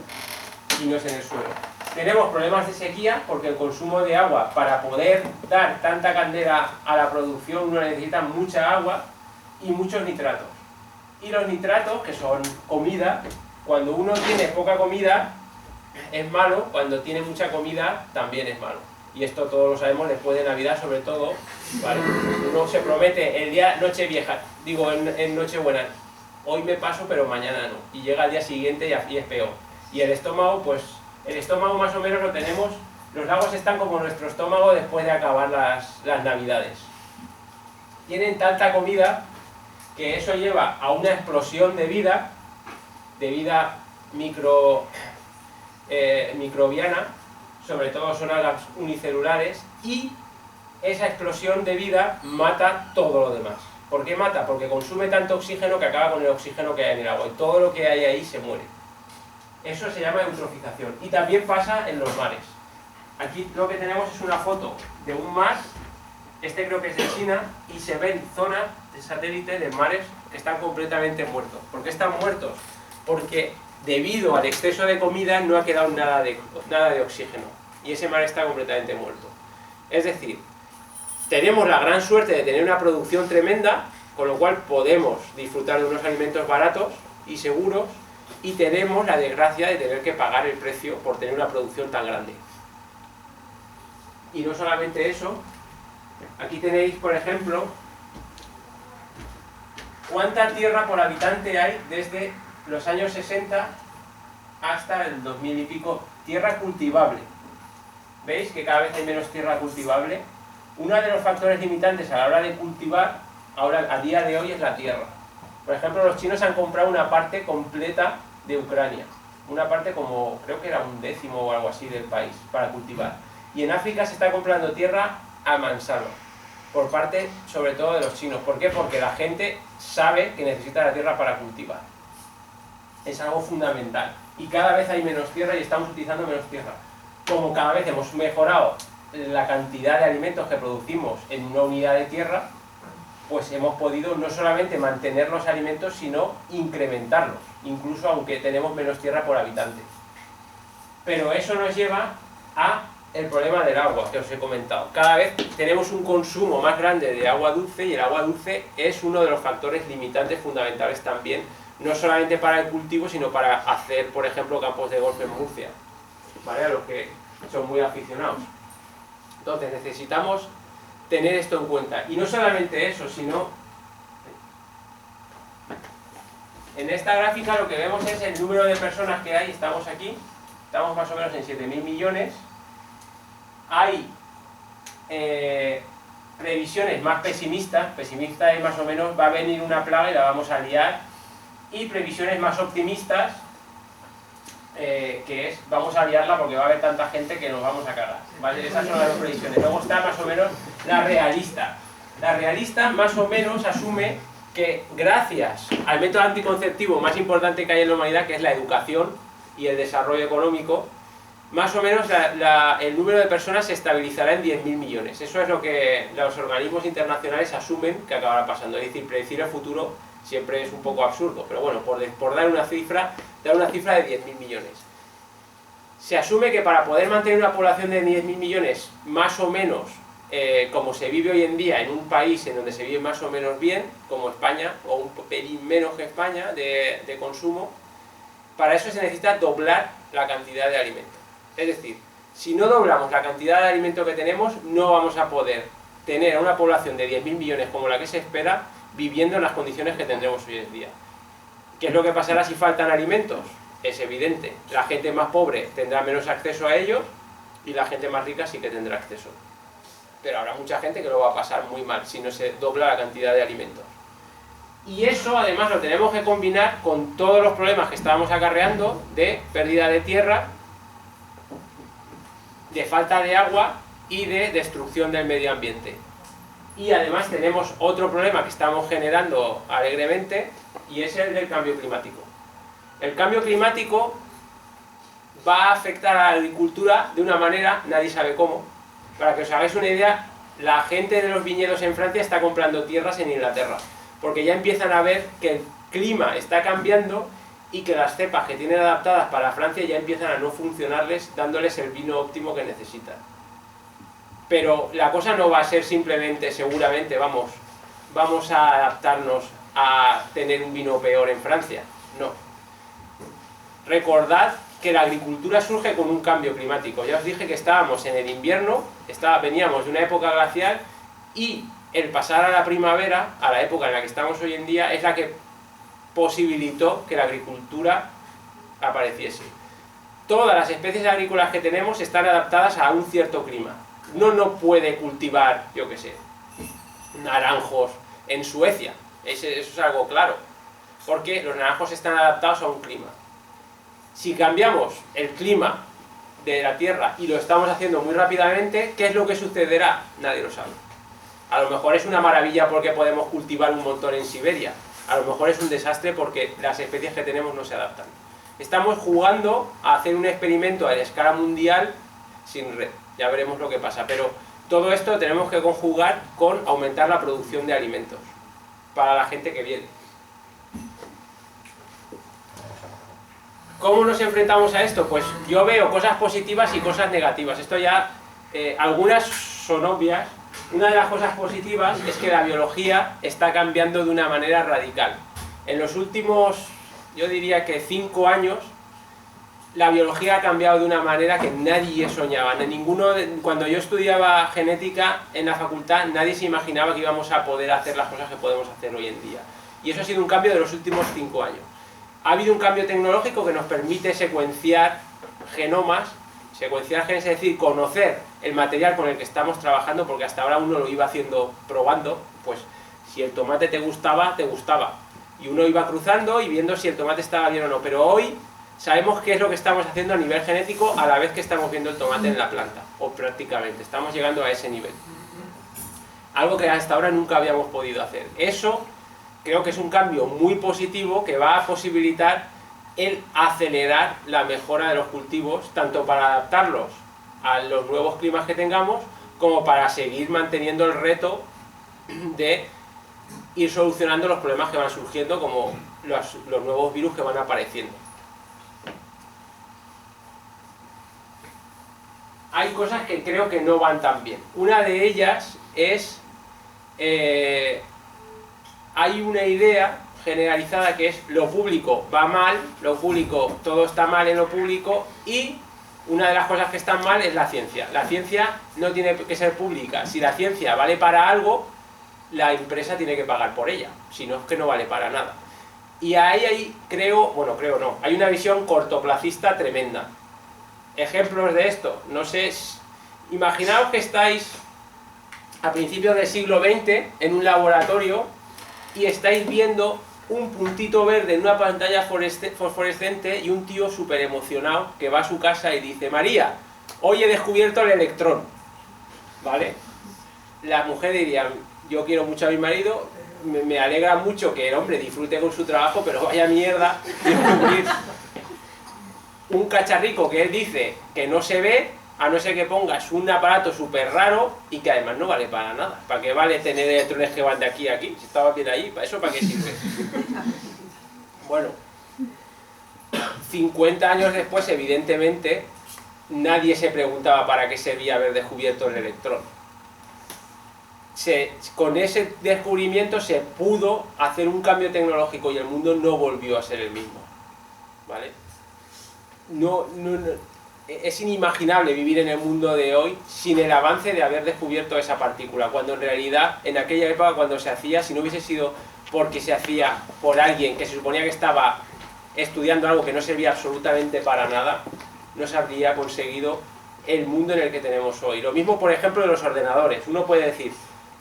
y no es en el suelo. Tenemos problemas de sequía porque el consumo de agua, para poder dar tanta candela a la producción, uno necesita mucha agua y muchos nitratos. Y los nitratos, que son comida, cuando uno tiene poca comida es malo, cuando tiene mucha comida también es malo. Y esto todos lo sabemos después de Navidad, sobre todo, ¿vale? Uno se promete el día Nochevieja, digo en Nochebuena, hoy me paso pero mañana no. Y llega el día siguiente y es peor. Y el estómago, pues, el estómago más o menos lo tenemos, los lagos están como nuestro estómago después de acabar las Navidades. Tienen tanta comida que eso lleva a una explosión de vida microbiana, sobre todo son algas unicelulares, y esa explosión de vida mata todo lo demás. ¿Por qué mata? Porque consume tanto oxígeno que acaba con el oxígeno que hay en el agua y todo lo que hay ahí se muere. Eso se llama eutrofización y también pasa en los mares. Aquí lo que tenemos es una foto de un mar, este creo que es de China, y se ven zonas de satélite de mares que están completamente muertos. ¿Por qué están muertos? Porque debido al exceso de comida no ha quedado nada de oxígeno y ese mar está completamente muerto. Es decir, tenemos la gran suerte de tener una producción tremenda, con lo cual podemos disfrutar de unos alimentos baratos y seguros, y tenemos la desgracia de tener que pagar el precio por tener una producción tan grande. Y no solamente eso, aquí tenéis, por ejemplo, cuánta tierra por habitante hay desde los años 60 hasta el 2000 y pico, tierra cultivable. ¿Veis que cada vez hay menos tierra cultivable? Uno de los factores limitantes a la hora de cultivar, ahora a día de hoy, es la tierra. Por ejemplo, los chinos han comprado una parte completa de Ucrania, una parte como, creo que era 1/10 o algo así del país, para cultivar. Y en África se está comprando tierra a mansalva, por parte sobre todo de los chinos. ¿Por qué? Porque la gente sabe que necesita la tierra para cultivar. Es algo fundamental. Y cada vez hay menos tierra y estamos utilizando menos tierra. Como cada vez hemos mejorado la cantidad de alimentos que producimos en una unidad de tierra, pues hemos podido no solamente mantener los alimentos, sino incrementarlos, incluso aunque tenemos menos tierra por habitante. Pero eso nos lleva a el problema del agua, que os he comentado. Cada vez tenemos un consumo más grande de agua dulce, y el agua dulce es uno de los factores limitantes fundamentales también, no solamente para el cultivo, sino para hacer, por ejemplo, campos de golf en Murcia, ¿vale? A los que son muy aficionados. Entonces necesitamos tener esto en cuenta. Y no solamente eso, sino en esta gráfica lo que vemos es el número de personas que hay. Estamos aquí, estamos más o menos en 7.000 millones. Hay previsiones más pesimistas es más o menos va a venir una plaga y la vamos a liar, y previsiones más optimistas, que es vamos a liarla porque va a haber tanta gente que nos vamos a cagar, ¿vale? Esas son las dos previsiones. Luego está más o menos la realista. La realista más o menos asume que gracias al método anticonceptivo más importante que hay en la humanidad, que es la educación y el desarrollo económico, más o menos el número de personas se estabilizará en 10.000 millones. Eso es lo que los organismos internacionales asumen que acabará pasando. Es decir, predecir el futuro siempre es un poco absurdo, pero bueno, por dar una cifra de 10.000 millones. Se asume que para poder mantener una población de 10.000 millones, más o menos, como se vive hoy en día en un país en donde se vive más o menos bien, como España, o un pelín menos que España de consumo, para eso se necesita doblar la cantidad de alimentos. Es decir, si no doblamos la cantidad de alimento que tenemos, no vamos a poder tener a una población de 10.000 millones como la que se espera, viviendo en las condiciones que tendremos hoy en día. ¿Qué es lo que pasará si faltan alimentos? Es evidente, la gente más pobre tendrá menos acceso a ellos, y la gente más rica sí que tendrá acceso. Pero habrá mucha gente que lo va a pasar muy mal si no se dobla la cantidad de alimentos. Y eso además lo tenemos que combinar con todos los problemas que estábamos acarreando de pérdida de tierra, de falta de agua y de destrucción del medio ambiente. Y además tenemos otro problema que estamos generando alegremente, y es el del cambio climático. El cambio climático va a afectar a la agricultura de una manera, nadie sabe cómo. Para que os hagáis una idea, la gente de los viñedos en Francia está comprando tierras en Inglaterra, porque ya empiezan a ver que el clima está cambiando y que las cepas que tienen adaptadas para Francia ya empiezan a no funcionarles, dándoles el vino óptimo que necesitan. Pero la cosa no va a ser simplemente, seguramente, vamos a adaptarnos a tener un vino peor en Francia. No. Recordad que la agricultura surge con un cambio climático. Ya os dije que estábamos en el invierno, veníamos de una época glacial, y el pasar a la primavera, a la época en la que estamos hoy en día, es la que posibilitó que la agricultura apareciese. Todas las especies agrícolas que tenemos están adaptadas a un cierto clima. Uno no puede cultivar, yo qué sé, naranjos en Suecia, eso es algo claro, porque los naranjos están adaptados a un clima. Si cambiamos el clima de la Tierra, y lo estamos haciendo muy rápidamente, ¿qué es lo que sucederá? Nadie lo sabe. A lo mejor es una maravilla porque podemos cultivar un montón en Siberia, a lo mejor es un desastre porque las especies que tenemos no se adaptan. Estamos jugando a hacer un experimento a escala mundial sin red, ya veremos lo que pasa, pero todo esto tenemos que conjugar con aumentar la producción de alimentos para la gente que viene. ¿Cómo nos enfrentamos a esto? Pues yo veo cosas positivas y cosas negativas. Esto ya, algunas son obvias. Una de las cosas positivas es que la biología está cambiando de una manera radical. En los últimos, yo diría que 5 años, la biología ha cambiado de una manera que nadie soñaba. Cuando yo estudiaba genética en la facultad, nadie se imaginaba que íbamos a poder hacer las cosas que podemos hacer hoy en día. Y eso ha sido un cambio de los últimos 5 años. Ha habido un cambio tecnológico que nos permite secuenciar genomas, secuenciar genes, es decir, conocer el material con el que estamos trabajando, porque hasta ahora uno lo iba haciendo probando, pues si el tomate te gustaba, y uno iba cruzando y viendo si el tomate estaba bien o no, pero hoy sabemos qué es lo que estamos haciendo a nivel genético a la vez que estamos viendo el tomate en la planta, o prácticamente, estamos llegando a ese nivel. Algo que hasta ahora nunca habíamos podido hacer. Eso creo que es un cambio muy positivo que va a posibilitar el acelerar la mejora de los cultivos, tanto para adaptarlos a los nuevos climas que tengamos, como para seguir manteniendo el reto de ir solucionando los problemas que van surgiendo, como los nuevos virus que van apareciendo. Hay cosas que creo que no van tan bien. Una de ellas es, hay una idea generalizada que es lo público va mal, lo público, todo está mal en lo público, y una de las cosas que están mal es la ciencia. La ciencia no tiene que ser pública. Si la ciencia vale para algo, la empresa tiene que pagar por ella, si no es que no vale para nada. Y ahí creo, bueno, creo no, hay una visión cortoplacista tremenda. Ejemplos de esto, no sé, imaginaos que estáis a principios del siglo XX en un laboratorio y estáis viendo un puntito verde en una pantalla fosforescente y un tío súper emocionado que va a su casa y dice: María, hoy he descubierto el electrón, ¿vale? La mujer diría: yo quiero mucho a mi marido, me alegra mucho que el hombre disfrute con su trabajo, pero vaya mierda descubrir un cacharrico que él dice que no se ve, a no ser que pongas un aparato súper raro y que además no vale para nada. ¿Para qué vale tener electrones que van de aquí a aquí? Si estaba bien ahí, ¿para eso para qué sirve? Bueno, 50 años después, evidentemente, nadie se preguntaba para qué servía haber descubierto el electrón. Con ese descubrimiento se pudo hacer un cambio tecnológico y el mundo no volvió a ser el mismo, ¿vale? No, es inimaginable vivir en el mundo de hoy sin el avance de haber descubierto esa partícula, cuando en realidad, en aquella época cuando se hacía, si no hubiese sido porque se hacía por alguien que se suponía que estaba estudiando algo que no servía absolutamente para nada, no se habría conseguido el mundo en el que tenemos hoy. Lo mismo, por ejemplo, de los ordenadores. Uno puede decir: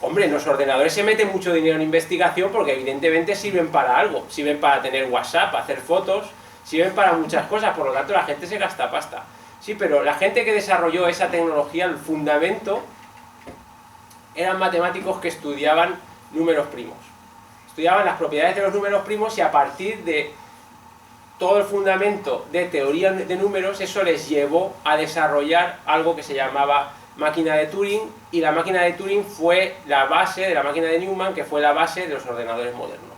hombre, en los ordenadores se mete mucho dinero en investigación porque evidentemente sirven para algo, sirven para tener WhatsApp, hacer fotos, sirven para muchas cosas, por lo tanto la gente se gasta pasta. Sí, pero la gente que desarrolló esa tecnología, el fundamento, eran matemáticos que estudiaban números primos. Estudiaban las propiedades de los números primos y a partir de todo el fundamento de teoría de números, eso les llevó a desarrollar algo que se llamaba máquina de Turing, y la máquina de Turing fue la base de la máquina de Newman, que fue la base de los ordenadores modernos.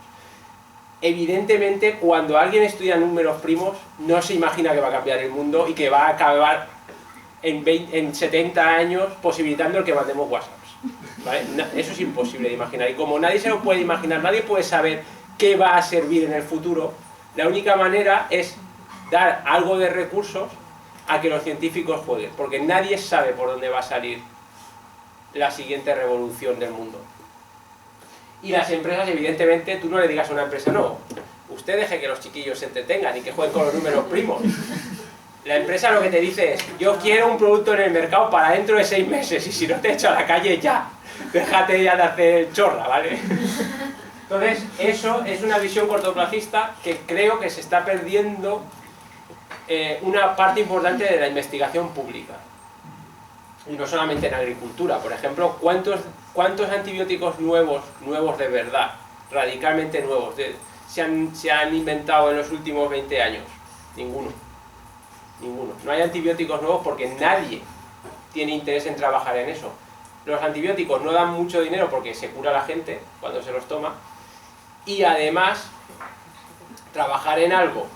Evidentemente, cuando alguien estudia números primos, no se imagina que va a cambiar el mundo y que va a acabar en 70 años posibilitando el que mandemos WhatsApps, ¿vale? Eso es imposible de imaginar, y como nadie se lo puede imaginar, nadie puede saber qué va a servir en el futuro, la única manera es dar algo de recursos a que los científicos jueguen, porque nadie sabe por dónde va a salir la siguiente revolución del mundo. Y las empresas, evidentemente, tú no le digas a una empresa: no, usted deje que los chiquillos se entretengan y que jueguen con los números primos. La empresa lo que te dice es: yo quiero un producto en el mercado para dentro de 6 meses, y si no te echo a la calle ya, déjate ya de hacer chorra, ¿vale? Entonces, eso es una visión cortoplacista que creo que se está perdiendo una parte importante de la investigación pública. Y no solamente en agricultura. Por ejemplo, ¿cuántos antibióticos nuevos de verdad, radicalmente nuevos, se han inventado en los últimos 20 años? Ninguno. Ninguno. No hay antibióticos nuevos porque nadie tiene interés en trabajar en eso. Los antibióticos no dan mucho dinero porque se cura la gente cuando se los toma, y además trabajar en algo